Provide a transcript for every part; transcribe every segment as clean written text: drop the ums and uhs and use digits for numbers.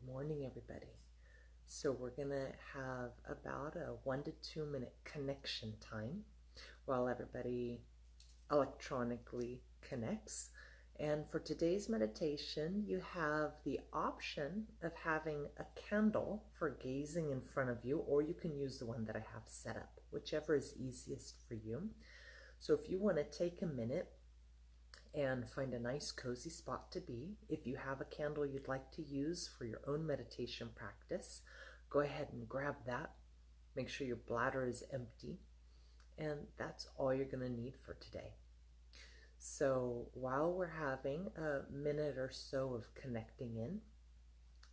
Good morning, everybody. So we're going to have about a 1 to 2 minute connection time while everybody electronically connects. And for today's meditation, you have the option of having a candle for gazing in front of you, or you can use the one that I have set up, whichever is easiest for you. So if you want to take a minute and find a nice cozy spot to be. If you have a candle you'd like to use for your own meditation practice, go ahead and grab that. Make sure your bladder is empty, and that's all you're going to need for today. So while we're having a minute or so of connecting in,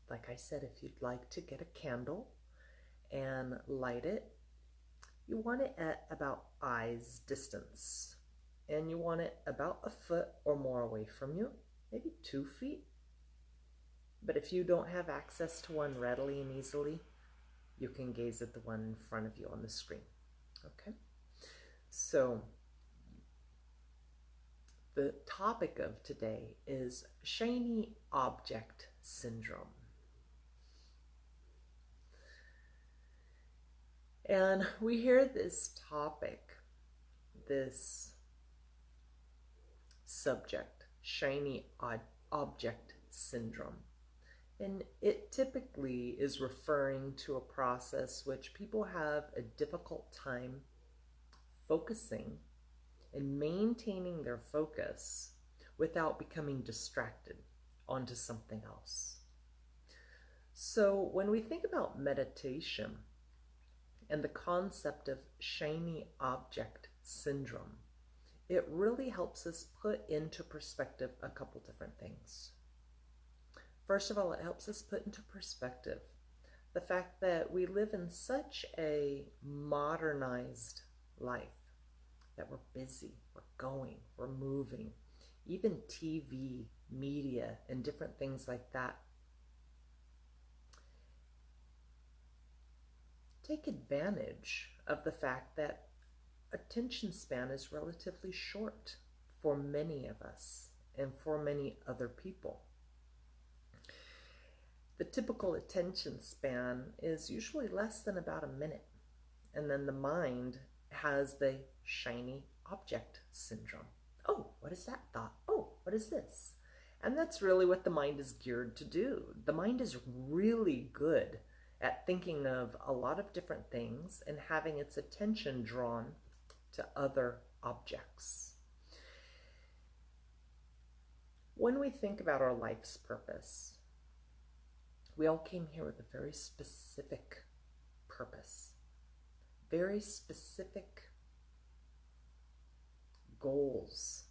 like I said, if you'd like to get a candle and light it, you want it at about eyes distance. And you want it about a foot or more away from you, maybe 2 feet. But if you don't have access to one readily and easily, you can gaze at the one in front of you on the screen. Okay? So the topic of today is shiny object syndrome. And we hear this topic, this subject, shiny object syndrome. And it typically is referring to a process which people have a difficult time focusing and maintaining their focus without becoming distracted onto something else. So when we think about meditation and the concept of shiny object syndrome, it really helps us put into perspective a couple different things. First of all, it helps us put into perspective the fact that we live in such a modernized life, that we're busy, we're going, we're moving. Even TV, media, and different things like that take advantage of the fact that attention span is relatively short for many of us and for many other people. The typical attention span is usually less than about a minute, and then the mind has the shiny object syndrome. Oh, what is that thought? Oh, what is this? And that's really what the mind is geared to do. The mind is really good at thinking of a lot of different things and having its attention drawn to other objects. When we think about our life's purpose, we all came here with a very specific purpose, very specific goals.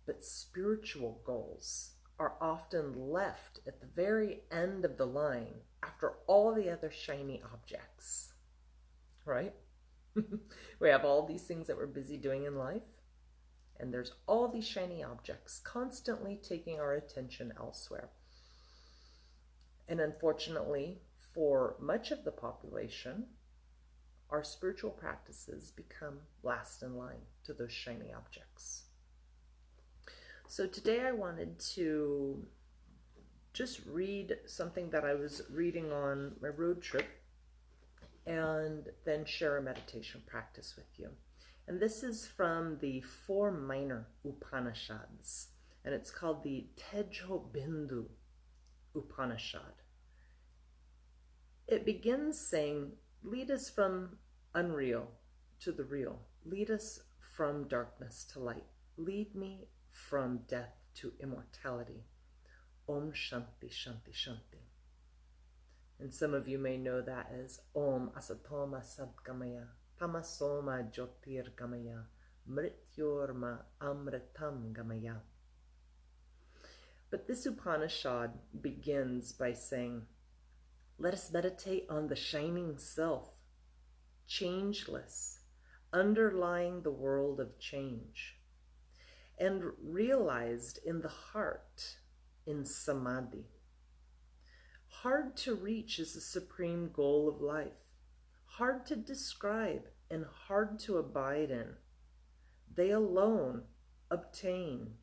But spiritual goals are often left at the very end of the line after all the other shiny objects, right? We have all these things that we're busy doing in life, and there's all these shiny objects constantly taking our attention elsewhere. And unfortunately, for much of the population, our spiritual practices become last in line to those shiny objects. So today I wanted to just read something that I was reading on my road trip, and then share a meditation practice with you. And this is from the 4 minor Upanishads, and it's called the Tejobindu Upanishad. It begins saying, lead us from unreal to the real. Lead us from darkness to light. Lead me from death to immortality. Om Shanti Shanti Shanti. And some of you may know that as Om Asatoma Sadgamaya, Tamasoma Jyotirgamaya, Mrityorma Amritam Gamaya. But this Upanishad begins by saying, let us meditate on the shining self, changeless, underlying the world of change, and realized in the heart in samadhi. Hard to reach is the supreme goal of life, hard to describe and hard to abide in. They alone obtain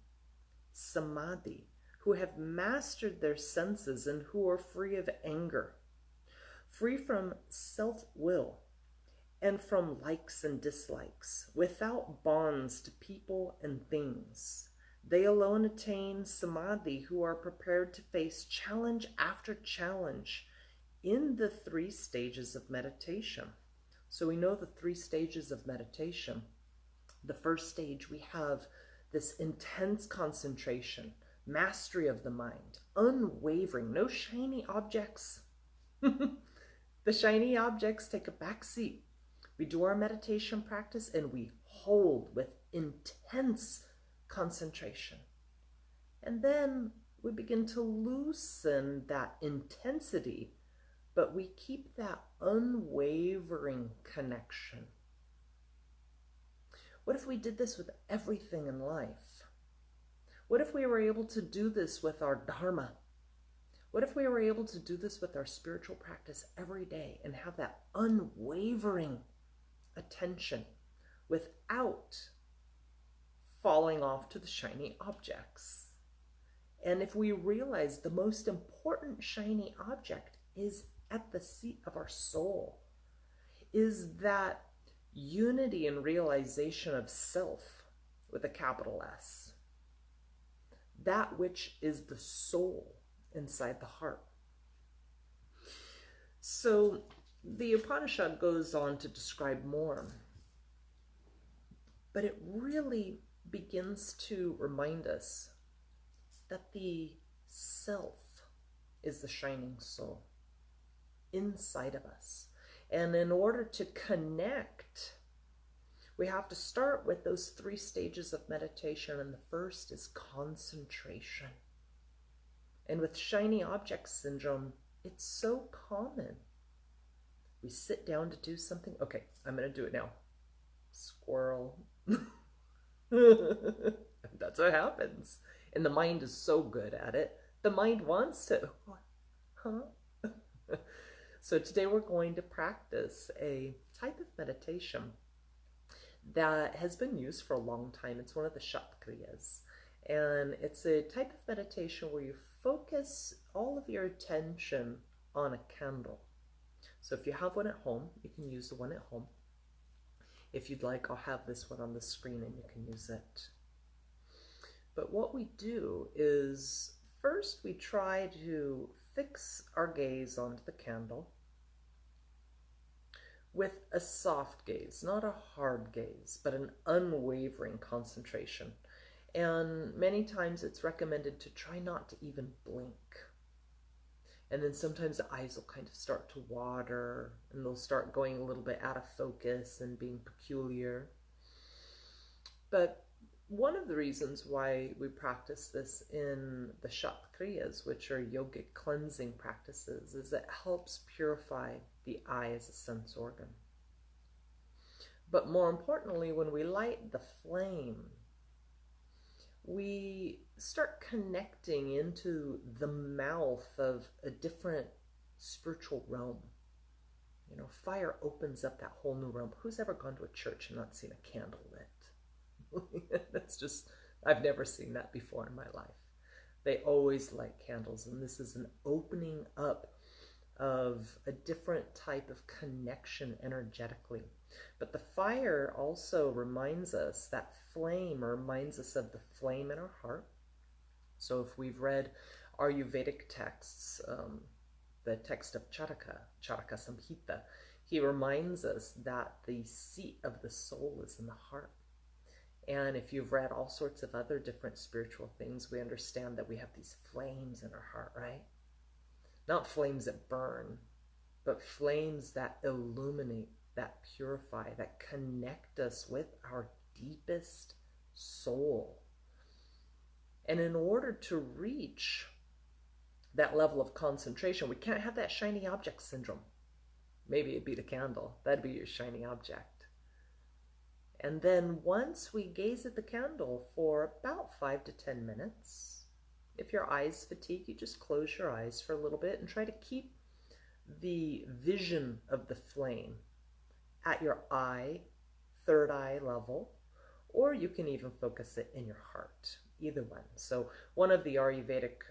samadhi, who have mastered their senses and who are free of anger, free from self-will and from likes and dislikes, without bonds to people and things. They alone attain samadhi, who are prepared to face challenge after challenge in the 3 stages of meditation. So we know the 3 stages of meditation. The first stage, we have this intense concentration, mastery of the mind, unwavering, no shiny objects. The shiny objects take a back seat. We do our meditation practice and we hold with intense concentration. And then we begin to loosen that intensity, but we keep that unwavering connection. What if we did this with everything in life? What if we were able to do this with our dharma? What if we were able to do this with our spiritual practice every day and have that unwavering attention without falling off to the shiny objects? And if we realize the most important shiny object is at the seat of our soul, is that unity and realization of self with a capital S, that which is the soul inside the heart. So the Upanishad goes on to describe more, but it really begins to remind us that the self is the shining soul inside of us. And in order to connect, we have to start with those 3 stages of meditation. And the first is concentration. And with shiny object syndrome, it's so common. We sit down to do something. Okay, I'm going to do it now. Squirrel. That's what happens. And the mind is so good at it. The mind wants to. Huh? So today we're going to practice a type of meditation that has been used for a long time. It's one of the shat kriyas. And it's a type of meditation where you focus all of your attention on a candle. So if you have one at home, you can use the one at home. If you'd like, I'll have this one on the screen and you can use it. But what we do is, first we try to fix our gaze onto the candle with a soft gaze, not a hard gaze, but an unwavering concentration. And many times it's recommended to try not to even blink. And then sometimes the eyes will kind of start to water and they'll start going a little bit out of focus and being peculiar. But one of the reasons why we practice this in the shat kriyas, which are yogic cleansing practices, is that it helps purify the eye as a sense organ. But more importantly, when we light the flame, we start connecting into the mouth of a different spiritual realm. You know, fire opens up that whole new realm. Who's ever gone to a church and not seen a candle lit? That's just, I've never seen that before in my life. They always light candles, and this is an opening up of a different type of connection energetically. But the fire also reminds us, that flame reminds us of the flame in our heart. So if we've read Ayurvedic texts, the text of Trataka Samhita, he reminds us that the seat of the soul is in the heart. And if you've read all sorts of other different spiritual things, we understand that we have these flames in our heart, right? Not flames that burn, but flames that illuminate, that purify, that connect us with our deepest soul. And in order to reach that level of concentration, we can't have that shiny object syndrome. Maybe it'd be the candle. That'd be your shiny object. And then once we gaze at the candle for about 5 to 10 minutes, if your eyes fatigue, you just close your eyes for a little bit and try to keep the vision of the flame at your eye, third eye level, or you can even focus it in your heart. Either one. So one of the Ayurvedic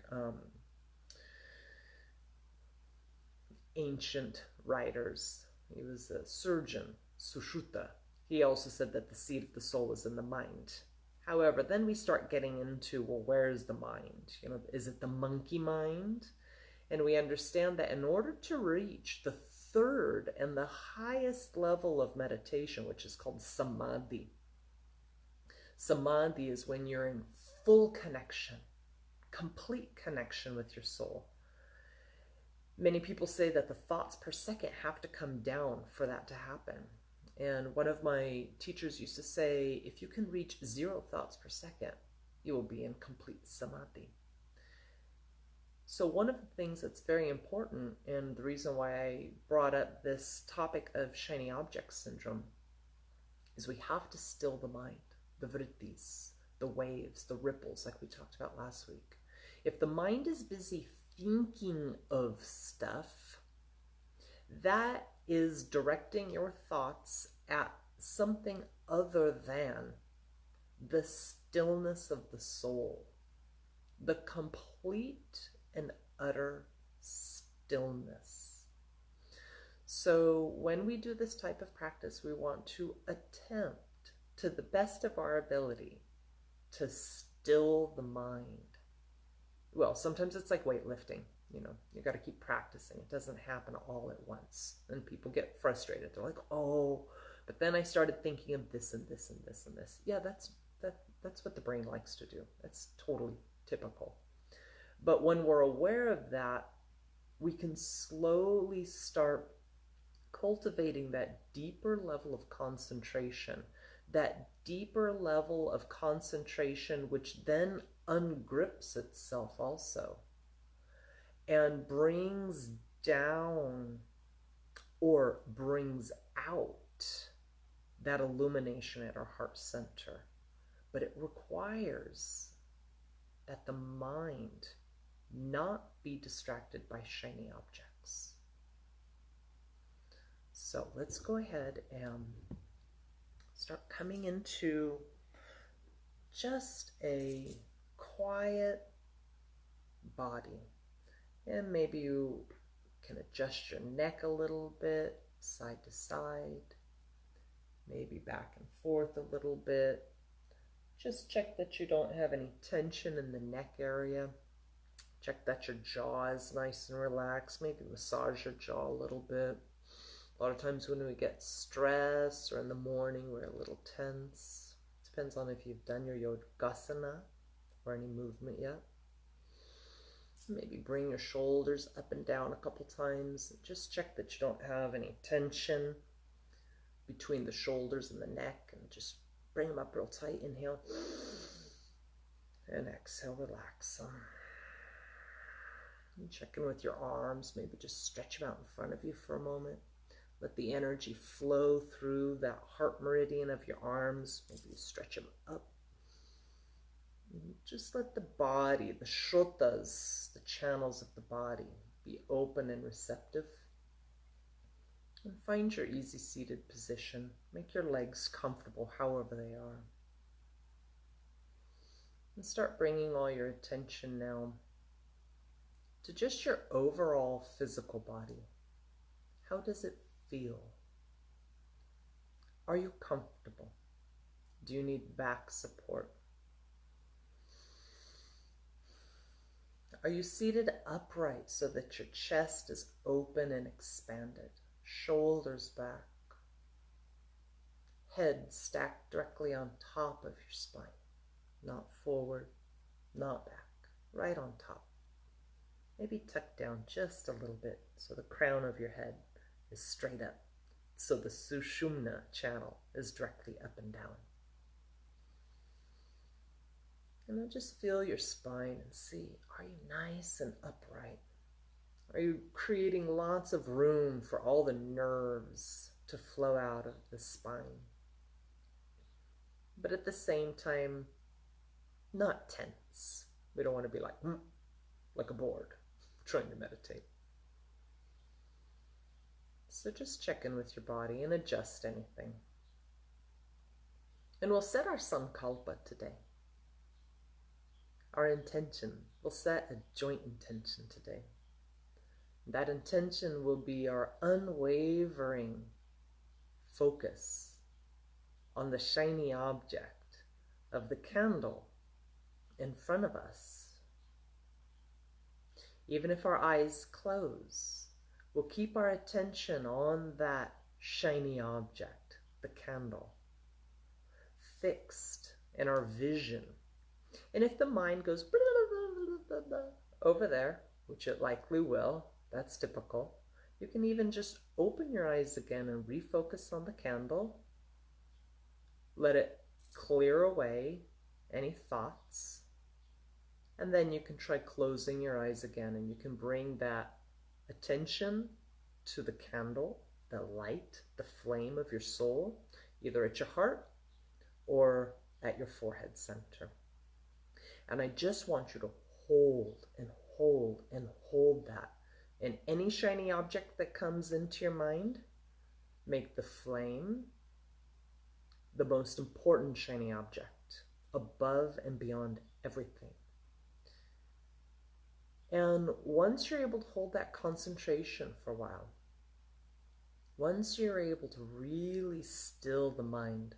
ancient writers, he was a surgeon, Sushruta. He also said that the seat of the soul is in the mind. However, then we start getting into, well, where is the mind? Is it the monkey mind? And we understand that in order to reach the third and the highest level of meditation, which is called samadhi. Samadhi is when you're in full connection, complete connection with your soul. Many people say that the thoughts per second have to come down for that to happen. And one of my teachers used to say, if you can reach 0 thoughts per second, you will be in complete samadhi. So one of the things that's very important, and the reason why I brought up this topic of shiny object syndrome, is we have to still the mind, the vrittis, the waves, the ripples, like we talked about last week. If the mind is busy thinking of stuff, that is directing your thoughts at something other than the stillness of the soul, the complete and utter stillness. So when we do this type of practice, we want to attempt to the best of our ability to still the mind. Well, sometimes it's like weightlifting. You got to keep practicing. It doesn't happen all at once. And people get frustrated. They're like, oh, but then I started thinking of this and this and this and this. Yeah, that's what the brain likes to do. That's totally typical. But when we're aware of that, we can slowly start cultivating that deeper level of concentration, which then ungrips itself also and brings down or brings out that illumination at our heart center. But it requires that the mind not be distracted by shiny objects. So let's go ahead and start coming into just a quiet body. And maybe you can adjust your neck a little bit, side to side, maybe back and forth a little bit. Just check that you don't have any tension in the neck area. Check that your jaw is nice and relaxed. Maybe massage your jaw a little bit. A lot of times when we get stressed or in the morning, we're a little tense. Depends on if you've done your yogasana or any movement yet. Maybe bring your shoulders up and down a couple times. Just check that you don't have any tension between the shoulders and the neck, and just bring them up real tight. Inhale and exhale, relax them. And check in with your arms. Maybe just stretch them out in front of you for a moment. Let the energy flow through that heart meridian of your arms. Maybe you stretch them up. Just let the body, the shrotas, the channels of the body, be open and receptive. And find your easy seated position. Make your legs comfortable however they are. And start bringing all your attention now to just your overall physical body. How does it feel? Are you comfortable? Do you need back support? Are you seated upright so that your chest is open and expanded? Shoulders back. Head stacked directly on top of your spine. Not forward, not back. Right on top. Maybe tuck down just a little bit so the crown of your head is straight up. So the Sushumna channel is directly up and down. And then just feel your spine and see, are you nice and upright? Are you creating lots of room for all the nerves to flow out of the spine? But at the same time, not tense. We don't want to be like a board trying to meditate. So just check in with your body and adjust anything. And we'll set our sankalpa today. Our intention. We'll set a joint intention today. That intention will be our unwavering focus on the shiny object of the candle in front of us. Even if our eyes close, we'll keep our attention on that shiny object, the candle, fixed in our vision. And if the mind goes blah, blah, blah, blah, blah, over there, which it likely will, that's typical, you can even just open your eyes again and refocus on the candle. Let it clear away any thoughts. And then you can try closing your eyes again, and you can bring that attention to the candle, the light, the flame of your soul, either at your heart or at your forehead center. And I just want you to hold and hold and hold that. And any shiny object that comes into your mind, make the flame the most important shiny object, above and beyond everything. And once you're able to hold that concentration for a while, once you're able to really still the mind,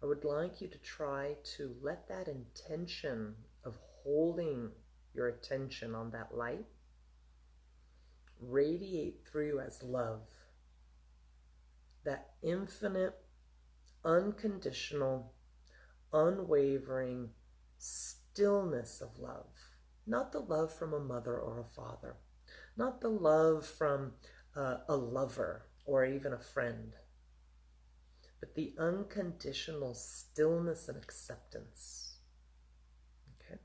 I would like you to try to let that intention of holding your attention on that light radiate through you as love. That infinite, unconditional, unwavering stillness of love. Not the love from a mother or a father. Not the love from a lover or even a friend. But the unconditional stillness and acceptance. Okay?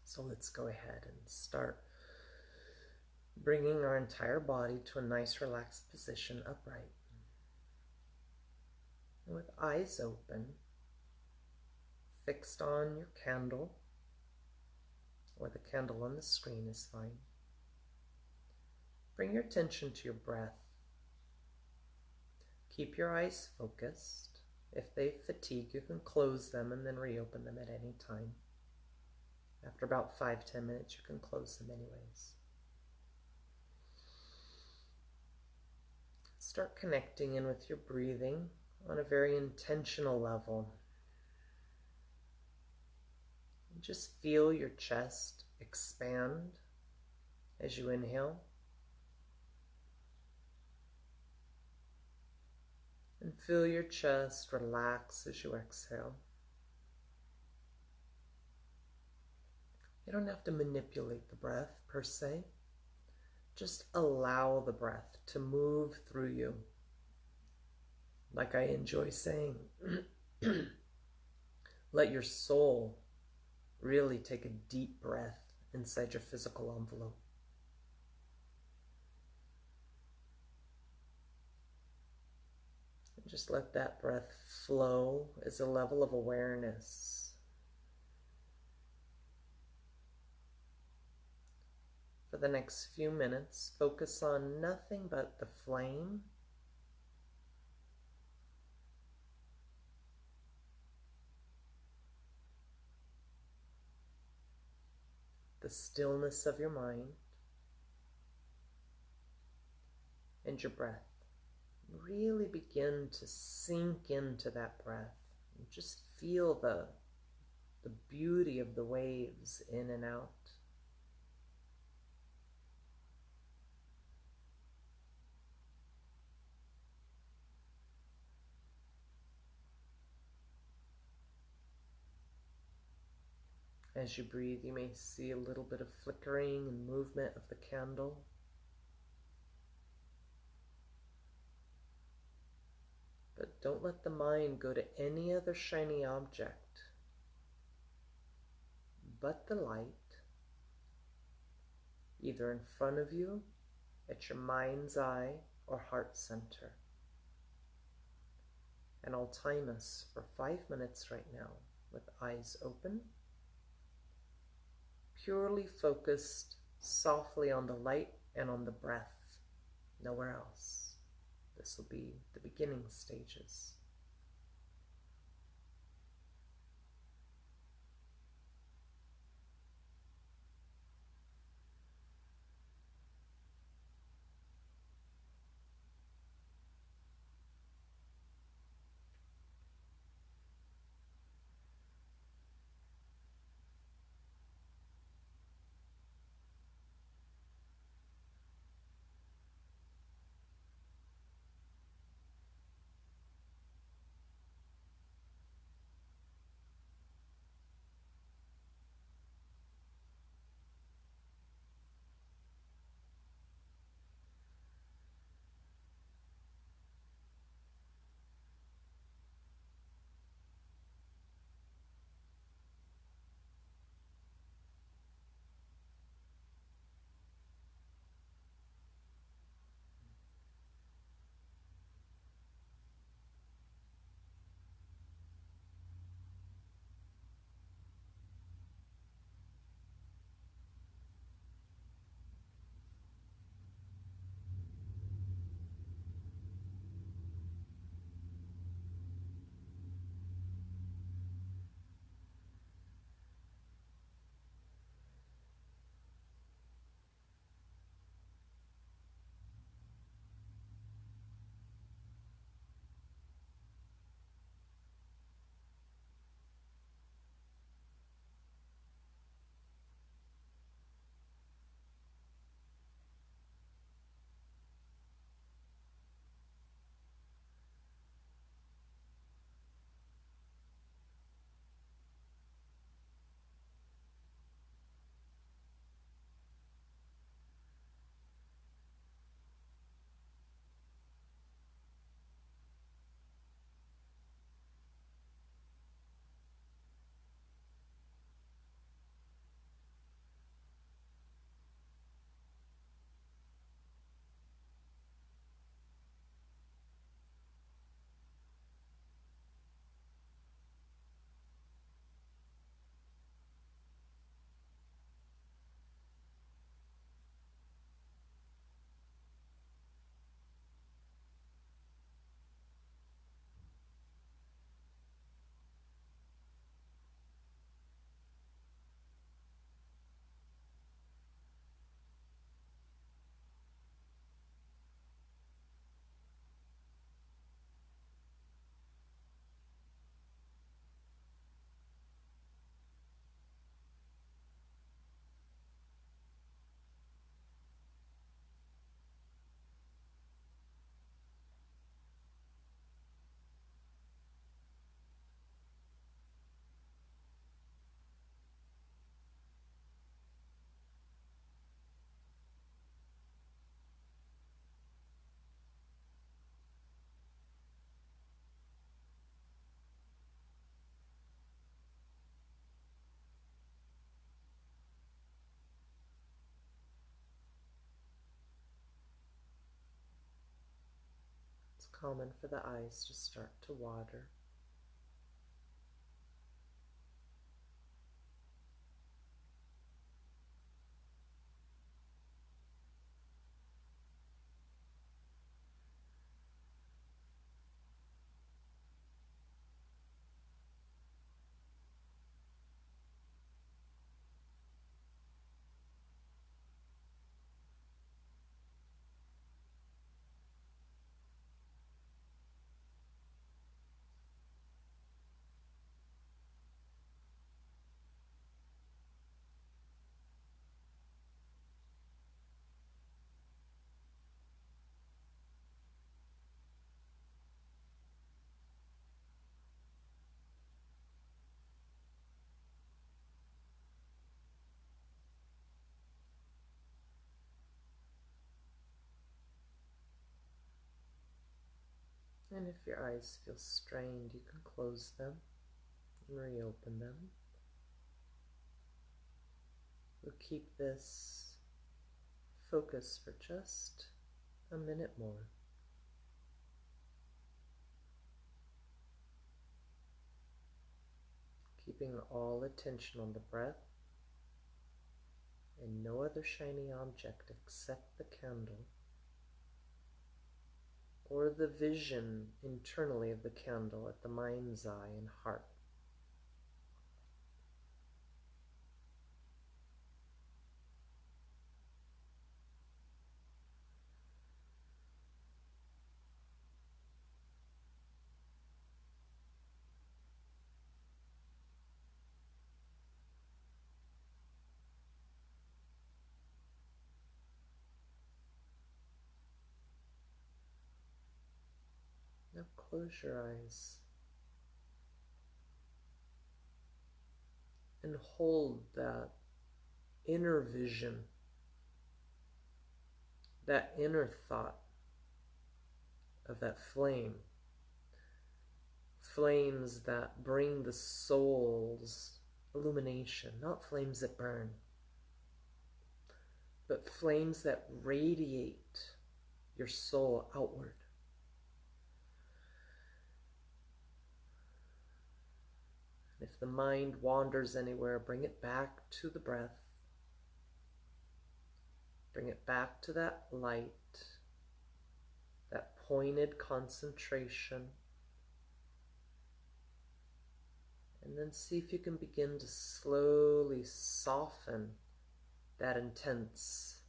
So let's go ahead and start bringing our entire body to a nice relaxed position, upright. And with eyes open, fixed on your candle, or the candle on the screen is fine. Bring your attention to your breath. Keep your eyes focused. If they fatigue, you can close them and then reopen them at any time. After about 5-10 minutes, you can close them anyways. Start connecting in with your breathing on a very intentional level. Just feel your chest expand as you inhale. And feel your chest relax as you exhale. You don't have to manipulate the breath per se. Just allow the breath to move through you. Like I enjoy saying, let your soul really take a deep breath inside your physical envelope. And just let that breath flow as a level of awareness. For the next few minutes, focus on nothing but the flame, the stillness of your mind, and your breath. Really begin to sink into that breath. And just feel the beauty of the waves in and out. As you breathe, you may see a little bit of flickering and movement of the candle. But don't let the mind go to any other shiny object but the light, either in front of you, at your mind's eye, or heart center. And I'll time us for 5 minutes right now with eyes open, purely focused softly on the light and on the breath, nowhere else. This will be the beginning stages. common for the eyes to start to water. And if your eyes feel strained, you can close them and reopen them. We'll keep this focus for just a minute more. Keeping all attention on the breath and no other shiny object except the candle or the vision internally of the candle at the mind's eye and heart. Now close your eyes and hold that inner vision, that inner thought of that flame. Flames that bring the soul's illumination, not flames that burn, but flames that radiate your soul outward. If the mind wanders anywhere, bring it back to the breath. Bring it back to that light, that pointed concentration. And then see if you can begin to slowly soften that intense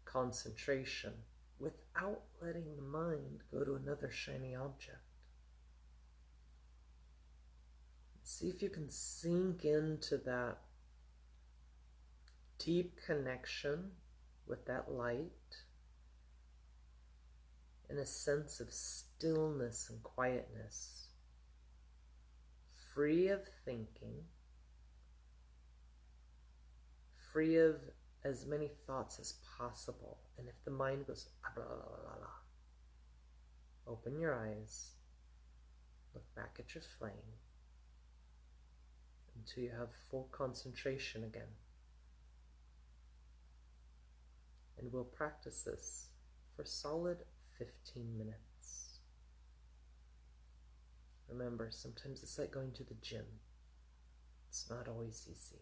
concentration without letting the mind go to another shiny object. See if you can sink into that deep connection with that light and a sense of stillness and quietness, free of thinking, free of as many thoughts as possible. And if the mind goes, blah, blah, blah, blah, open your eyes, look back at your flame until you have full concentration again. And we'll practice this for solid 15 minutes. Remember, sometimes it's like going to the gym. It's not always easy.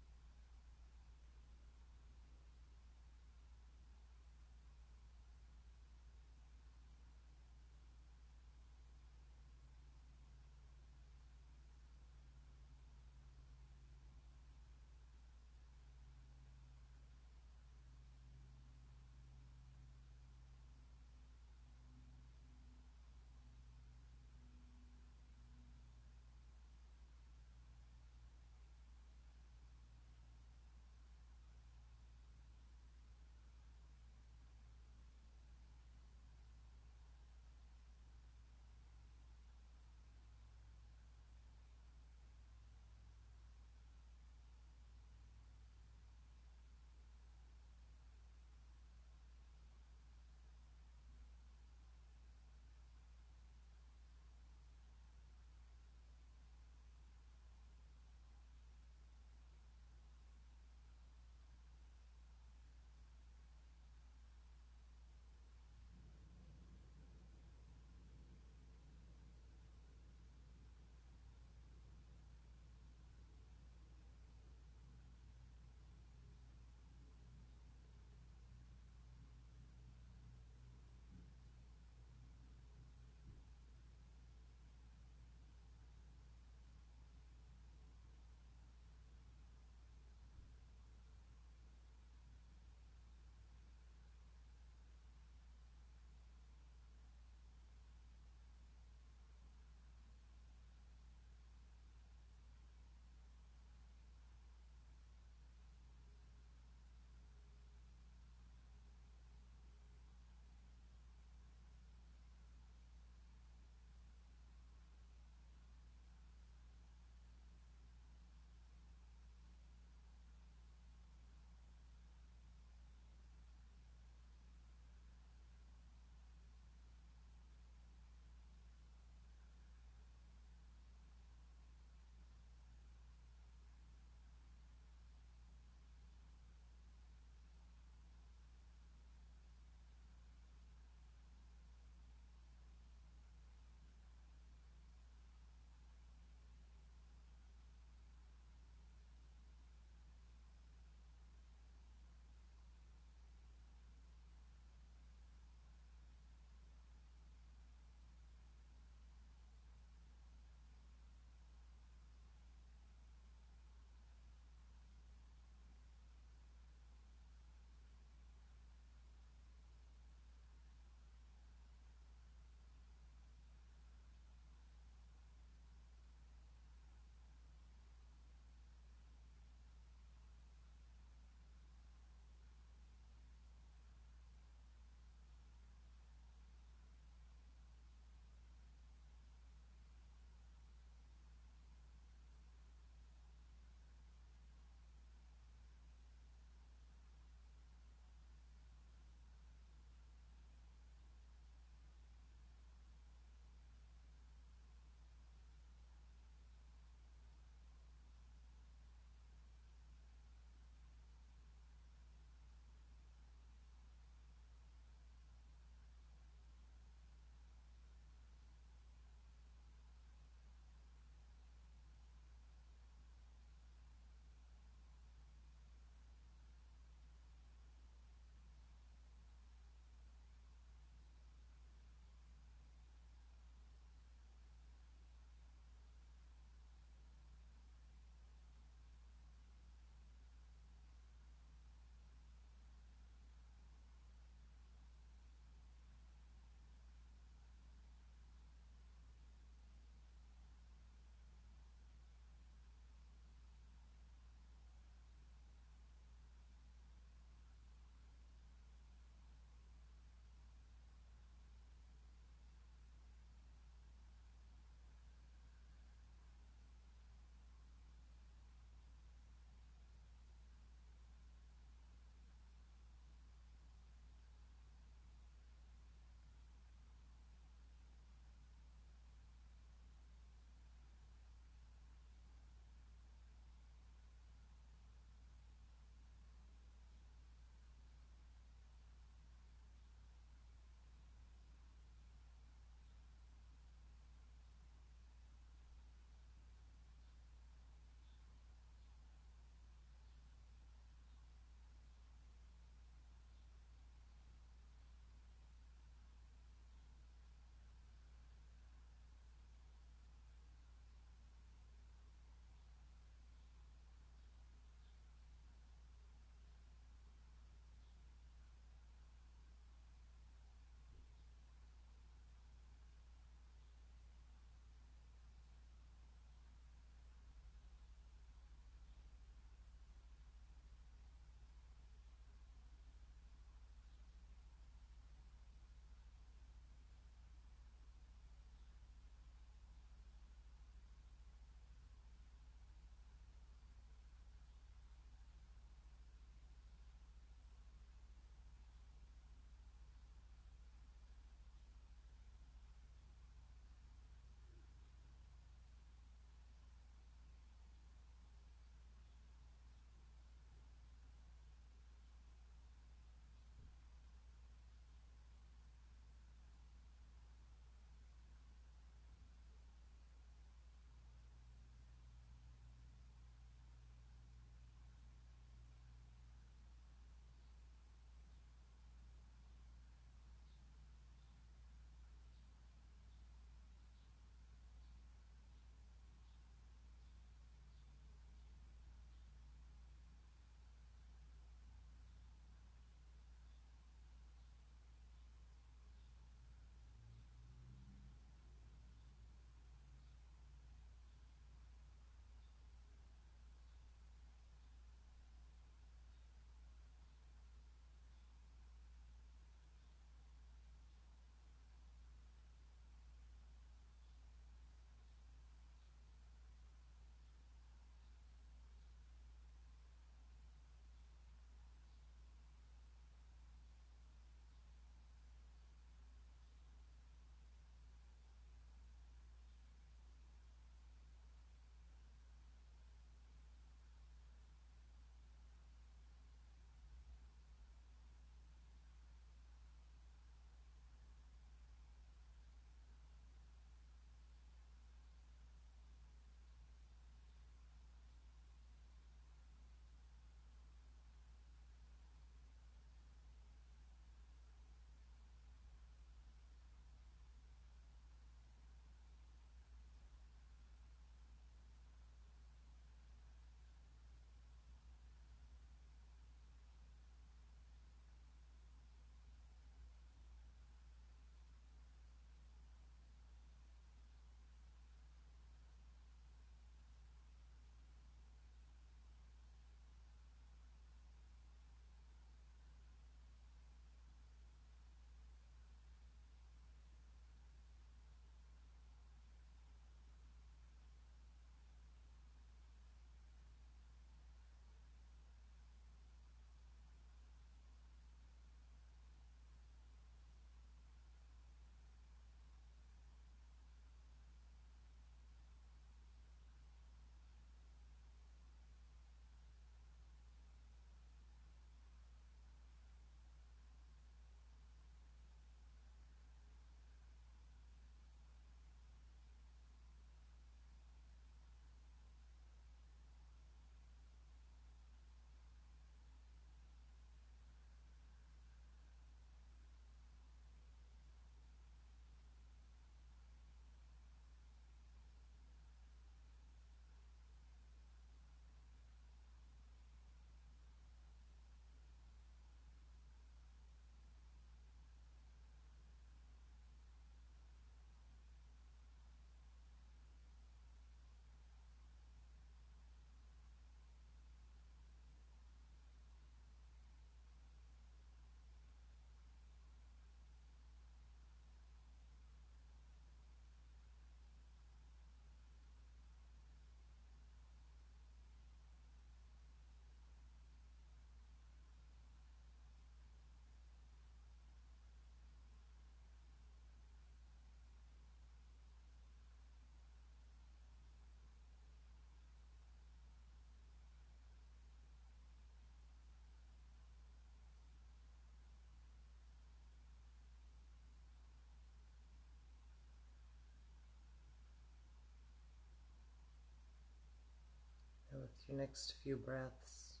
your next few breaths,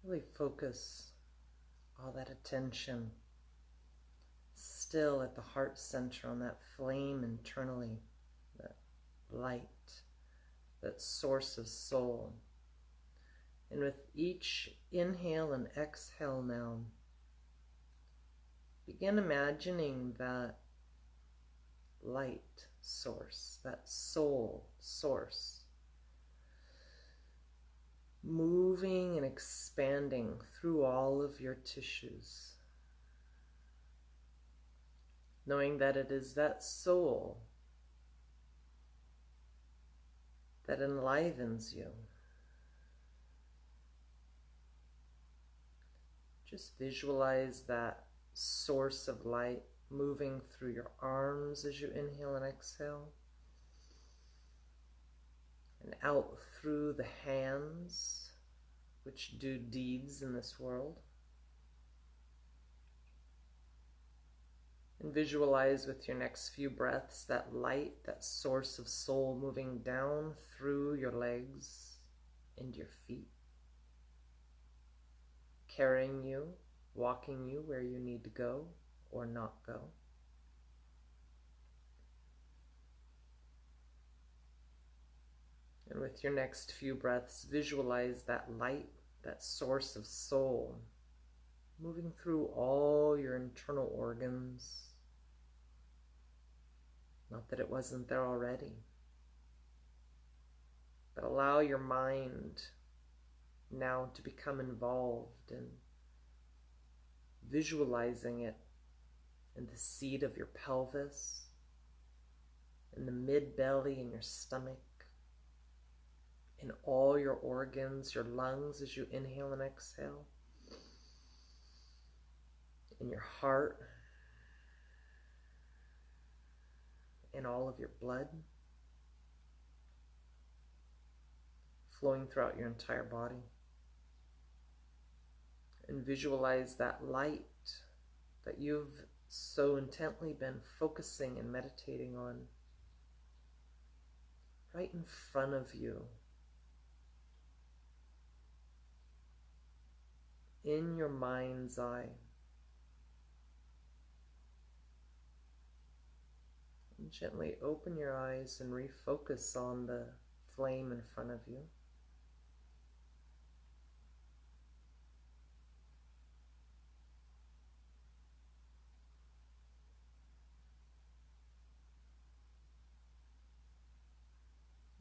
really focus all that attention still at the heart center on that flame internally, that light, that source of soul. And with each inhale and exhale now, begin imagining that light source, that soul source, moving and expanding through all of your tissues, knowing that it is that soul that enlivens you. Just visualize that source of light moving through your arms as you inhale and exhale, and out through the hands which do deeds in this world. And visualize with your next few breaths that light, that source of soul moving down through your legs and your feet, carrying you, walking you where you need to go or not go. And with your next few breaths, visualize that light, that source of soul, moving through all your internal organs. Not that it wasn't there already, but allow your mind now to become involved in visualizing it in the seat of your pelvis, in the mid-belly, in your stomach, in all your organs, your lungs as you inhale and exhale, in your heart, in all of your blood, flowing throughout your entire body. And visualize that light that you've so intently been focusing and meditating on right in front of you, in your mind's eye. And gently open your eyes and refocus on the flame in front of you.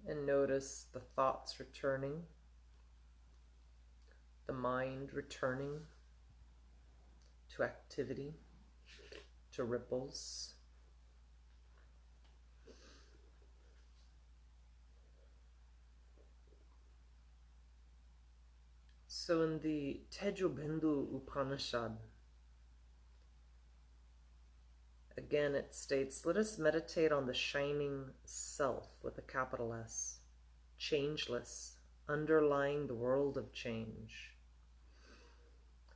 And notice the thoughts returning, the mind returning to activity, to ripples. So in the Tejobindu Upanishad, again it states, let us meditate on the shining self with a capital S, changeless, underlying the world of change,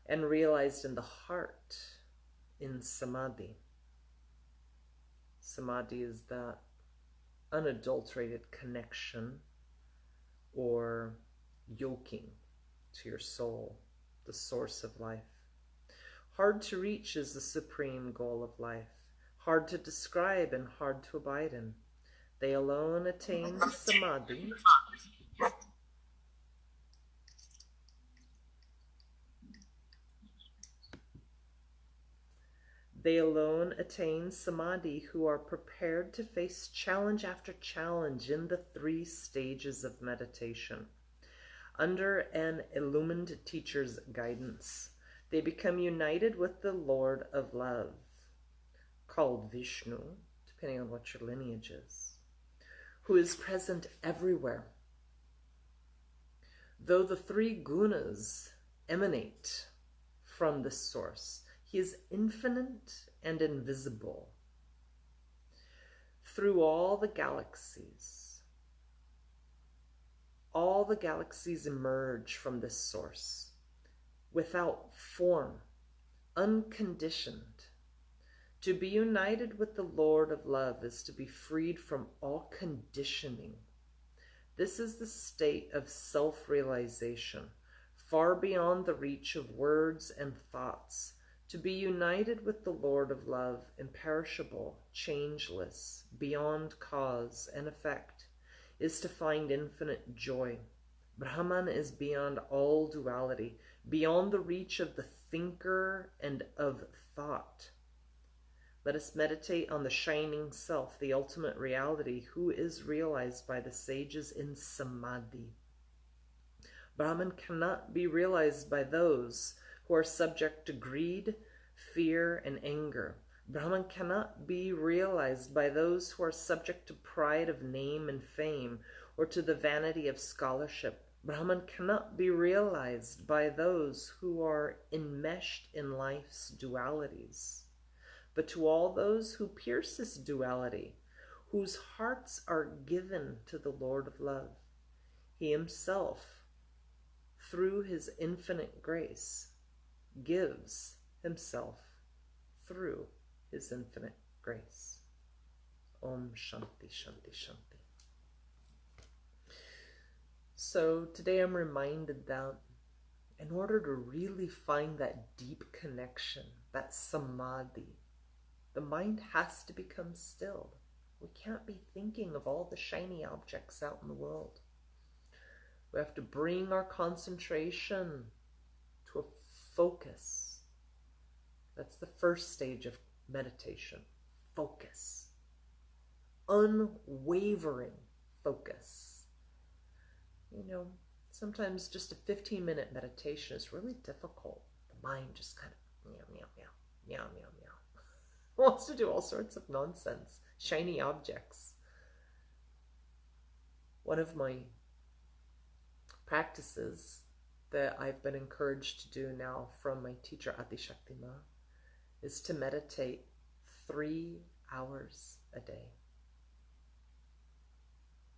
and realized in the heart in samadhi. Samadhi is that unadulterated connection or yoking to your soul, the source of life. Hard to reach is the supreme goal of life, hard to describe and hard to abide in. They alone attain samadhi. They alone attain samadhi who are prepared to face challenge after challenge in the 3 stages of meditation. Under an illumined teacher's guidance, they become united with the Lord of Love, called Vishnu, depending on what your lineage is, who is present everywhere. Though the 3 gunas emanate from this source, he is infinite and invisible. Through all the galaxies emerge from this source, without form, unconditioned. To be united with the Lord of Love is to be freed from all conditioning, This is the state of self-realization, far beyond the reach of words and thoughts. To be united with the Lord of love, imperishable, changeless, beyond cause and effect, is to find infinite joy. Brahman is beyond all duality, beyond the reach of the thinker and of thought. Let us meditate on the shining self, the ultimate reality, who is realized by the sages in samadhi. Brahman cannot be realized by those who are subject to greed, fear, and anger. Brahman cannot be realized by those who are subject to pride of name and fame, or to the vanity of scholarship. Brahman cannot be realized by those who are enmeshed in life's dualities. But to all those who pierce this duality, whose hearts are given to the Lord of love, he himself, through his infinite grace, gives himself through his infinite grace. Om Shanti Shanti Shanti. So today I'm reminded that in order to really find that deep connection, that samadhi, the mind has to become still. We can't be thinking of all the shiny objects out in the world. We have to bring our concentration to a focus. That's the first stage of meditation. Focus. Unwavering focus. You know, sometimes just a 15-minute meditation is really difficult. The mind just kind of meow, meow, meow, meow, meow, meow. Wants to do all sorts of nonsense, shiny objects. One of my practices that I've been encouraged to do now from my teacher Adi Shaktima is to meditate 3 hours a day.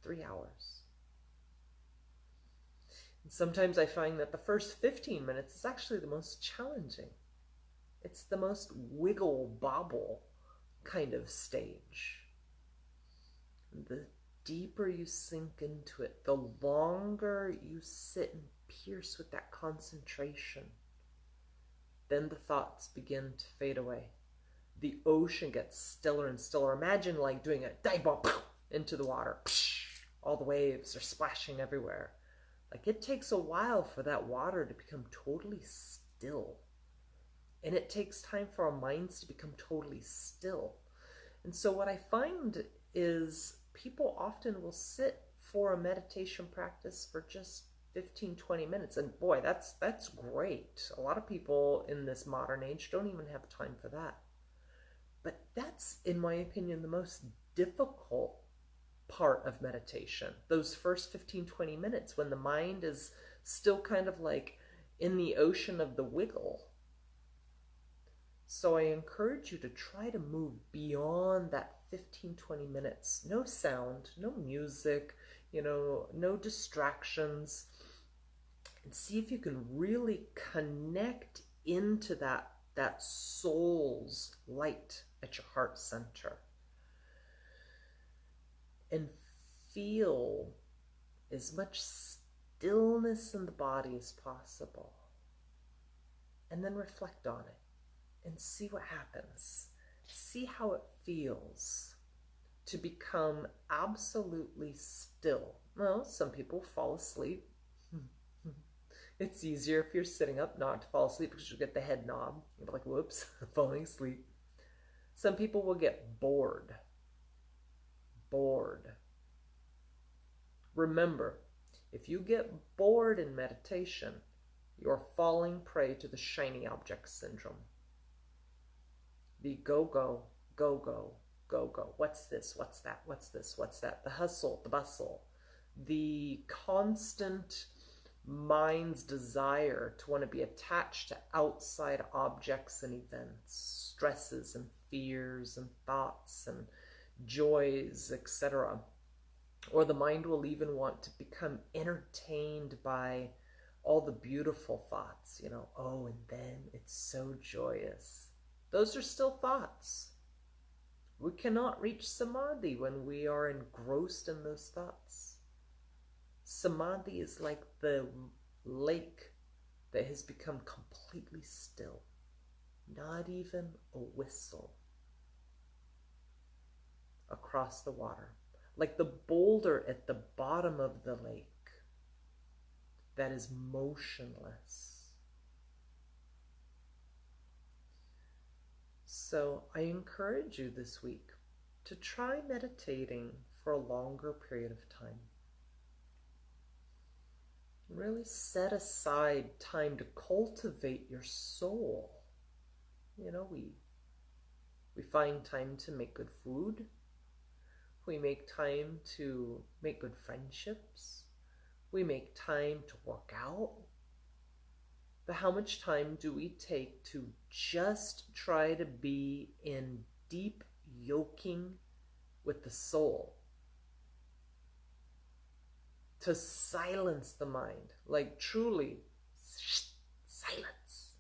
3 hours. And sometimes I find that the first 15 minutes is actually the most challenging. It's the most wiggle bobble kind of stage. The deeper you sink into it, the longer you sit and pierce with that concentration, then the thoughts begin to fade away. The ocean gets stiller and stiller. Imagine like doing a dive bomb into the water. All the waves are splashing everywhere. Like it takes a while for that water to become totally still. And it takes time for our minds to become totally still. And so what I find is people often will sit for a meditation practice for just 15-20 minutes. And boy, that's great. A lot of people in this modern age don't even have time for that. But that's, in my opinion, the most difficult part of meditation. Those first 15-20 minutes when the mind is still kind of like in the ocean of the wiggle. So I encourage you to try to move beyond that 15-20 minutes. No sound, no music, no distractions. And see if you can really connect into that soul's light at your heart center. And feel as much stillness in the body as possible. And then reflect on it. And see what happens. See how it feels to become absolutely still. Well, some people fall asleep. It's easier if you're sitting up not to fall asleep because you get the head nod. You're like, whoops, I'm falling asleep. Some people will get bored. Remember, if you get bored in meditation, you're falling prey to the shiny object syndrome. The go. What's this? What's that? What's this? What's that? The hustle, the bustle, the constant mind's desire to want to be attached to outside objects and events, stresses and fears and thoughts and joys, etc. Or the mind will even want to become entertained by all the beautiful thoughts, oh, and then it's so joyous. Those are still thoughts. We cannot reach samadhi when we are engrossed in those thoughts. Samadhi is like the lake that has become completely still. Not even a whistle across the water. Like the boulder at the bottom of the lake that is motionless. So I encourage you this week to try meditating for a longer period of time. Really set aside time to cultivate your soul. You know, we find time to make good food. We make time to make good friendships. We make time to work out. But how much time do we take to just try to be in deep yoking with the soul? To silence the mind, like truly silence.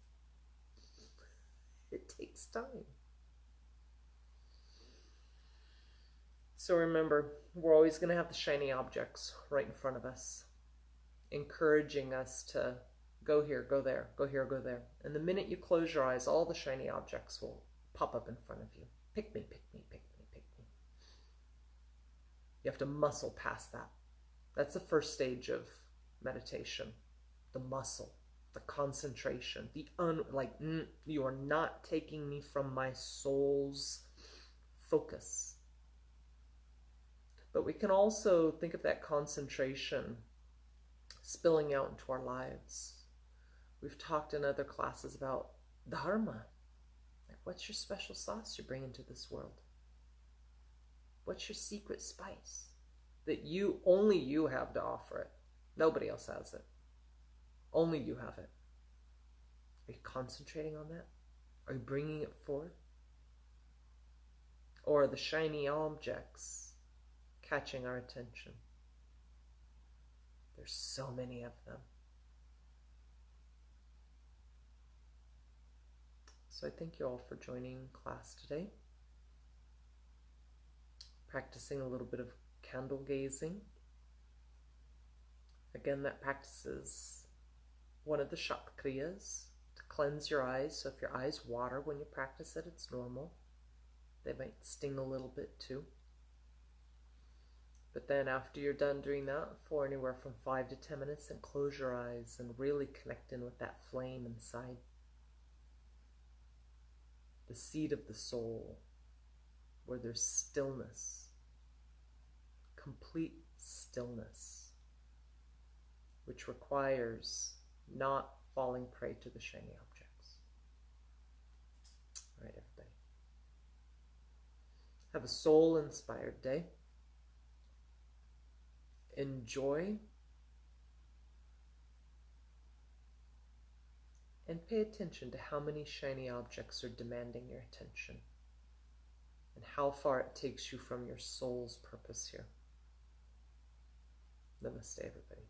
It takes time. So remember, we're always going to have the shiny objects right in front of us, encouraging us to go here, go there, go here, go there. And the minute you close your eyes, all the shiny objects will pop up in front of you. Pick me, pick me, pick me, pick me. You have to muscle past that. That's the first stage of meditation. The muscle, the concentration, you are not taking me from my soul's focus. But we can also think of that concentration spilling out into our lives. We've talked in other classes about dharma. Like, what's your special sauce you bring into this world? What's your secret spice that only you have to offer it? Nobody else has it. Only you have it. Are you concentrating on that? Are you bringing it forth? Or are the shiny objects catching our attention? There's so many of them. So I thank you all for joining class today. Practicing a little bit of candle gazing. Again, that practices one of the shat kriyas to cleanse your eyes. So if your eyes water when you practice it, it's normal. They might sting a little bit too. But then after you're done doing that, for anywhere from 5 to 10 minutes, and close your eyes and really connect in with that flame inside. The seat of the soul, where there's stillness, complete stillness, which requires not falling prey to the shiny objects. All right, everybody. Have a soul-inspired day. Enjoy and pay attention to how many shiny objects are demanding your attention and how far it takes you from your soul's purpose here. Namaste, everybody.